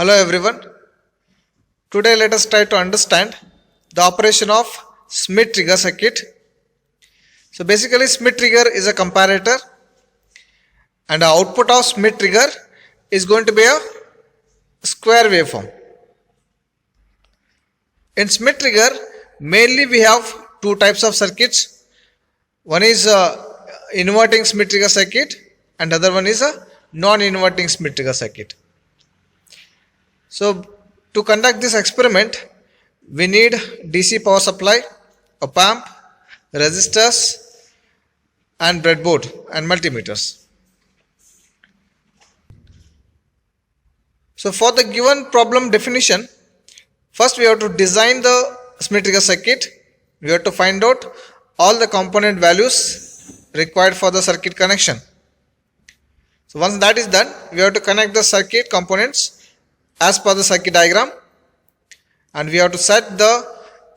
Hello everyone. Today let us try to understand the operation of Schmitt trigger circuit. So basically Schmitt trigger is a comparator and the output of Schmitt trigger is going to be a square waveform. In Schmitt trigger mainly we have two types of circuits. One is inverting Schmitt trigger circuit and other one is a non-inverting Schmitt trigger circuit. So to conduct this experiment, we need DC power supply, op amp, resistors and breadboard and multimeters. So for the given problem definition, first we have to design the Schmitt trigger circuit. We have to find out all the component values required for the circuit connection. So once that is done, we have to connect the circuit components as per the circuit diagram, and we have to set the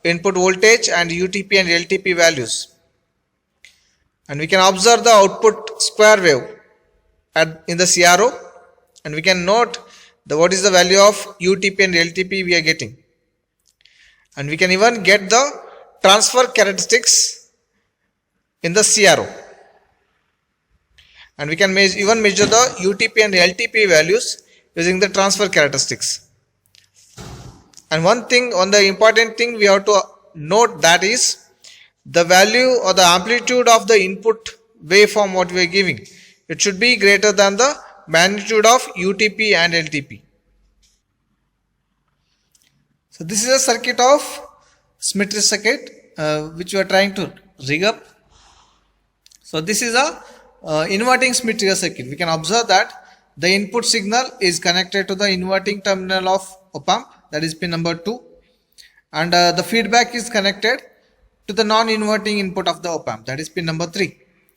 input voltage and UTP and LTP values, and we can observe the output square wave in the CRO, and we can note what is the value of UTP and LTP we are getting, and we can even get the transfer characteristics in the CRO, and we can even measure the UTP and LTP values using the transfer characteristics. And one the important thing we have to note, that is the value or the amplitude of the input waveform what we are giving. It should be greater than the magnitude of UTP and LTP. So this is a circuit of Schmitt trigger circuit which we are trying to rig up. So this is a inverting Schmitt trigger circuit. We can observe that the input signal is connected to the inverting terminal of op amp, that is pin number 2, and the feedback is connected to the non-inverting input of the op amp, that is pin number 3,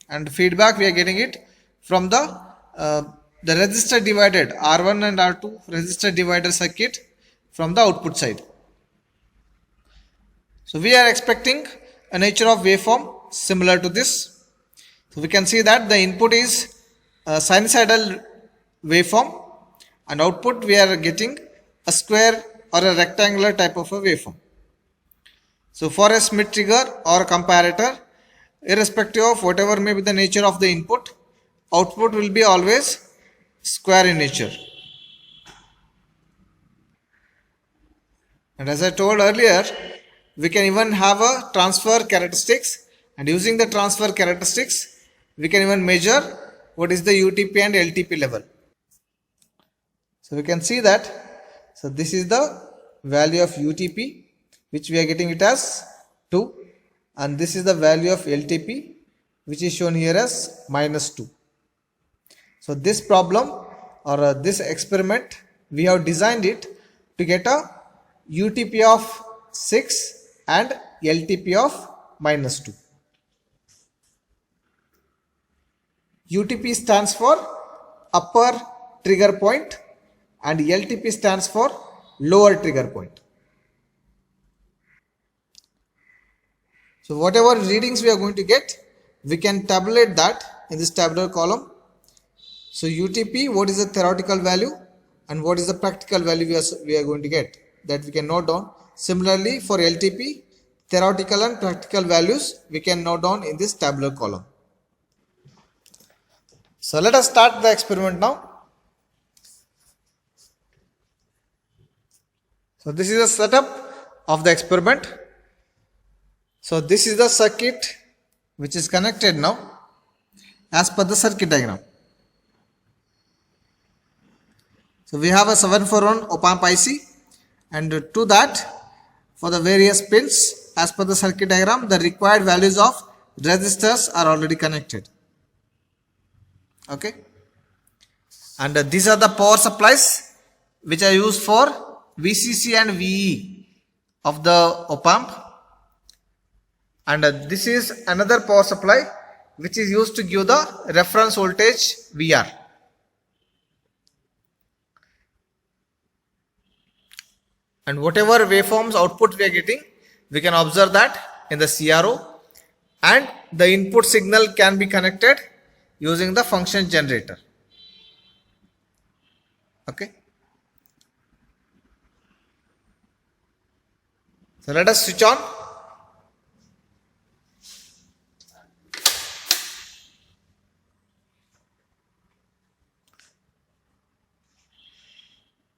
and feedback we are getting it from the resistor divided R1 and R2 resistor divider circuit from the output side. So we are expecting a nature of waveform similar to this. So we can see that the input is sinusoidal waveform, and output we are getting a square or a rectangular type of a waveform. So for a Schmitt trigger or a comparator, irrespective of whatever may be the nature of the input, output will be always square in nature. And as I told earlier, we can even have a transfer characteristics, and using the transfer characteristics we can even measure what is the UTP and LTP level. So we can see that, so this is the value of UTP which we are getting it as 2, and this is the value of LTP which is shown here as -2. So this problem or this experiment, we have designed it to get a UTP of 6 and LTP of -2. UTP stands for upper trigger point and LTP stands for lower trigger point. So whatever readings we are going to get, we can tabulate that in this tabular column. So UTP, what is the theoretical value and what is the practical value we are going to get, that we can note down. Similarly for LTP, theoretical and practical values we can note down in this tabular column. So let us start the experiment now. So this is a setup of the experiment. So this is the circuit which is connected now as per the circuit diagram. So we have a 741 op amp IC, and to that, for the various pins as per the circuit diagram, the required values of resistors are already connected. Okay, and these are the power supplies which are used for VCC and VE of the op amp, and this is another power supply which is used to give the reference voltage VR. And whatever waveforms output we are getting, we can observe that in the CRO, and the input signal can be connected using the function generator. Okay. So let us switch on.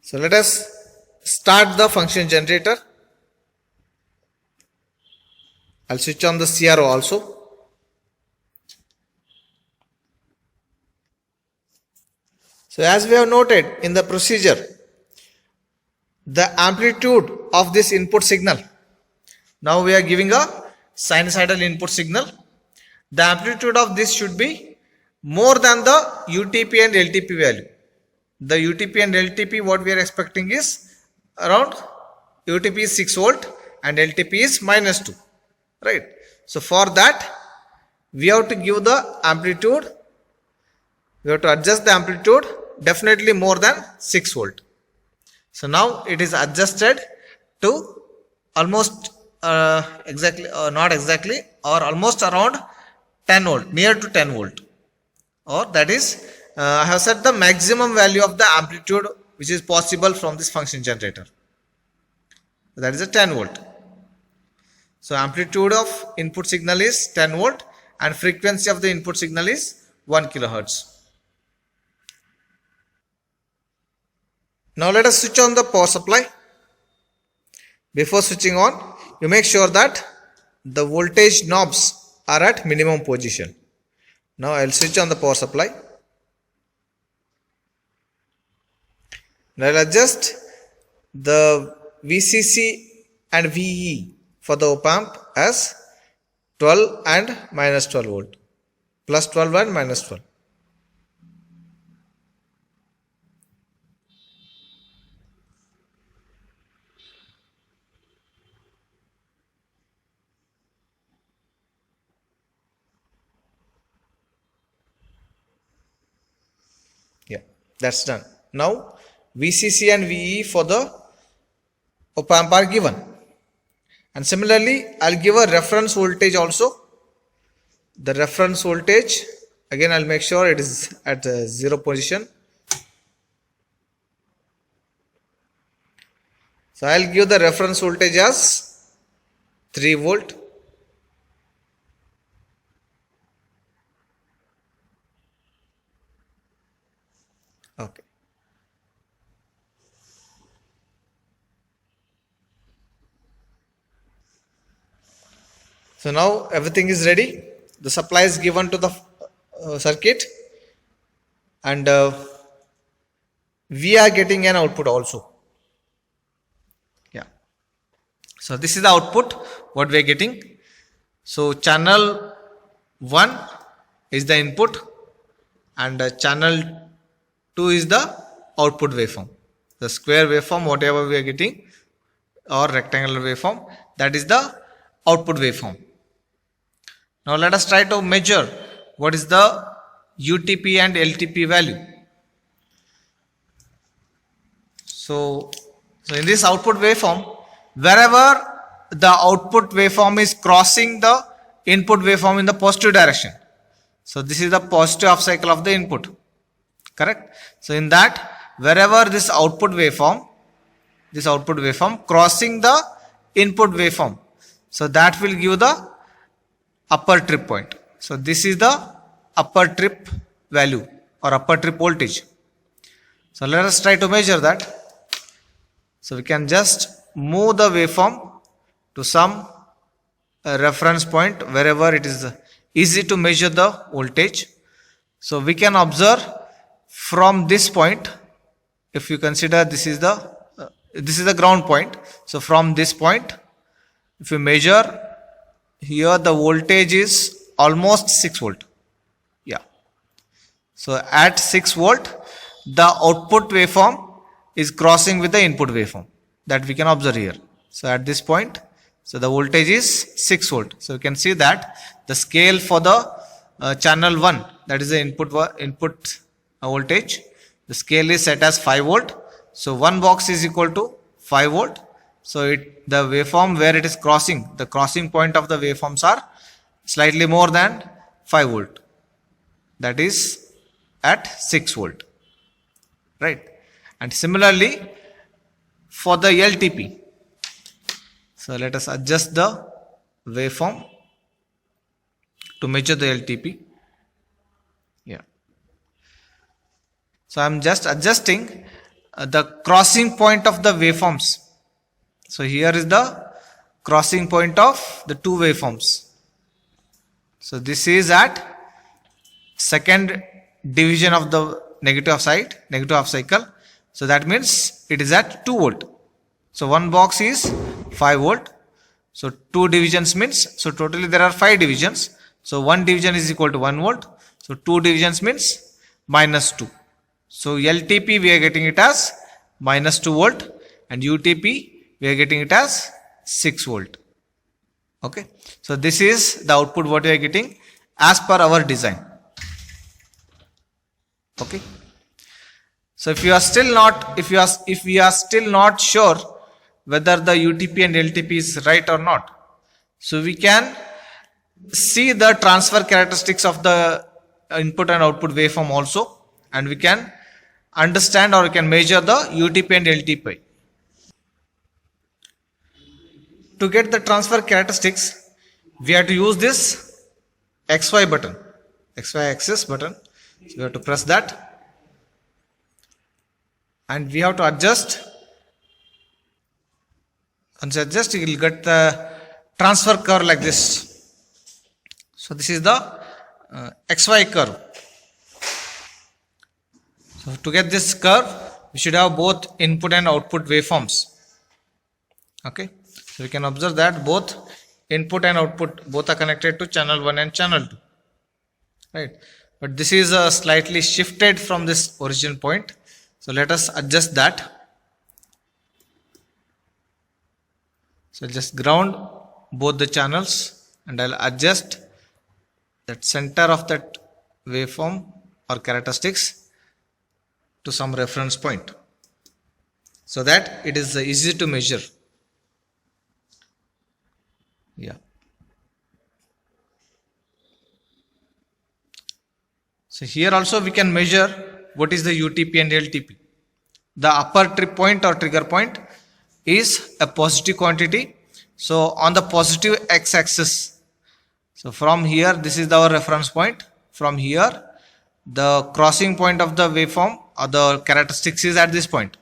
So let us start the function generator. I'll switch on the CRO also. So as we have noted in the procedure, the amplitude of this input signal. Now we are giving a sinusoidal input signal. The amplitude of this should be more than the UTP and LTP value. The UTP and LTP what we are expecting is around UTP is 6 volt and LTP is -2, right? So for that we have to give the amplitude, we have to adjust the amplitude definitely more than 6 volt. So now it is adjusted to almost exactly not exactly or almost around 10 volt, near to 10 volt, or that is I have set the maximum value of the amplitude which is possible from this function generator. That is a 10 volt. So amplitude of input signal is 10 volt and frequency of the input signal is 1 kilohertz. Now let us switch on the power supply. Before switching on, you make sure that the voltage knobs are at minimum position. Now I will switch on the power supply. Now I will adjust the VCC and VE for the op amp as 12 and -12 volt, plus 12 and -12. Yeah, that's done. Now VCC and VE for the op amp are given, and similarly I'll give a reference voltage also. The reference voltage again I'll make sure it is at 0 position. So I'll give the reference voltage as 3 volt. Okay. So now everything is ready. The supply is given to the circuit, and we are getting an output also. Yeah. So this is the output what we are getting. So channel 1 is the input and channel 2 is the output waveform. The square waveform whatever we are getting or rectangular waveform, that is the output waveform. Now let us try to measure what is the UTP and LTP value. So in this output waveform, wherever the output waveform is crossing the input waveform in the positive direction, so this is the positive half cycle of the input, correct? So in that, wherever this output waveform crossing the input waveform, so that will give the upper trip point. So this is the upper trip value or upper trip voltage. So let us try to measure that. So we can just move the waveform to some reference point wherever it is easy to measure the voltage. So we can observe from this point, if you consider this is the ground point. So from this point, if you measure here, the voltage is almost 6 volt. Yeah. So at 6 volt, the output waveform is crossing with the input waveform, that we can observe here. So at this point, so the voltage is 6 volt. So you can see that the scale for the channel 1, that is the input voltage, the scale is set as 5 volt. So one box is equal to 5 volt. So the waveform where it is crossing, the crossing point of the waveforms are slightly more than 5 volt. That is at 6 volt. Right. And similarly for the LTP. So let us adjust the waveform to measure the LTP. Yeah. So I am just adjusting the crossing point of the waveforms. So here is the crossing point of the two waveforms. So this is at second division of the negative half cycle. So that means it is at 2 volt. So one box is 5 volt. So 2 divisions means, so totally there are 5 divisions. So 1 division is equal to 1 volt. So 2 divisions means minus 2. So LTP we are getting it as minus 2 volt, and UTP we are getting it as 6 volt. Okay. So this is the output what we are getting as per our design. Okay. So if we are still not sure whether the UTP and LTP is right or not, so we can see the transfer characteristics of the input and output waveform also, and we can understand or we can measure the UTP and LTP. To get the transfer characteristics, we have to use this XY button, XY axis button. So we have to press that, and we have to adjust. Once you adjust, you will get the transfer curve like this. So this is the XY curve. So to get this curve, we should have both input and output waveforms. Okay. So we can observe that both input and output both are connected to channel 1 and channel 2. Right. But this is slightly shifted from this origin point. So let us adjust that. So just ground both the channels, and I'll adjust that center of that waveform or characteristics to some reference point, so that it is easy to measure. Yeah. So here also we can measure what is the UTP and LTP. The upper trip point or trigger point is a positive quantity. So on the positive x-axis, so from here, this is our reference point. From here, the crossing point of the waveform or the characteristics is at this point,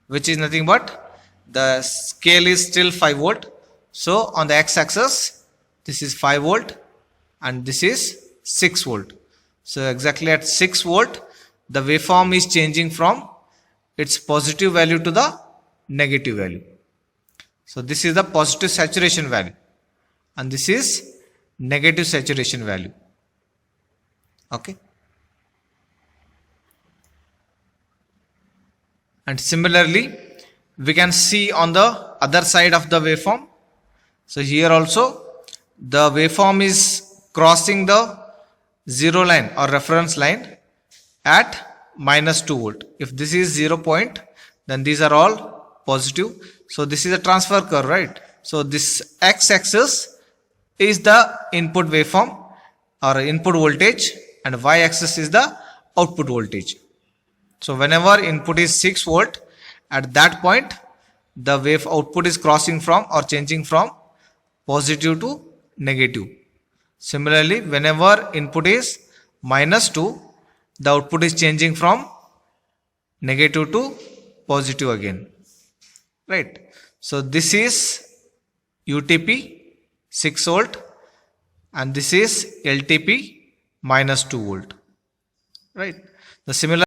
which is nothing but the scale is still 5 volt. So on the x-axis, this is 5 volt and this is 6 volt. So exactly at 6 volt, the waveform is changing from its positive value to the negative value. So this is the positive saturation value, and this is negative saturation value. Okay. And similarly, we can see on the other side of the waveform. So here also the waveform is crossing the zero line or reference line at minus 2 volt. If this is 0 point, then these are all positive. So this is a transfer curve, right? So this x-axis is the input waveform or input voltage, and y-axis is the output voltage. So whenever input is 6 volt, at that point the wave output is crossing from or changing from positive to negative. Similarly, whenever input is minus 2, the output is changing from negative to positive again. Right. So this is UTP 6 volt and this is LTP minus 2 volt. Right. The similar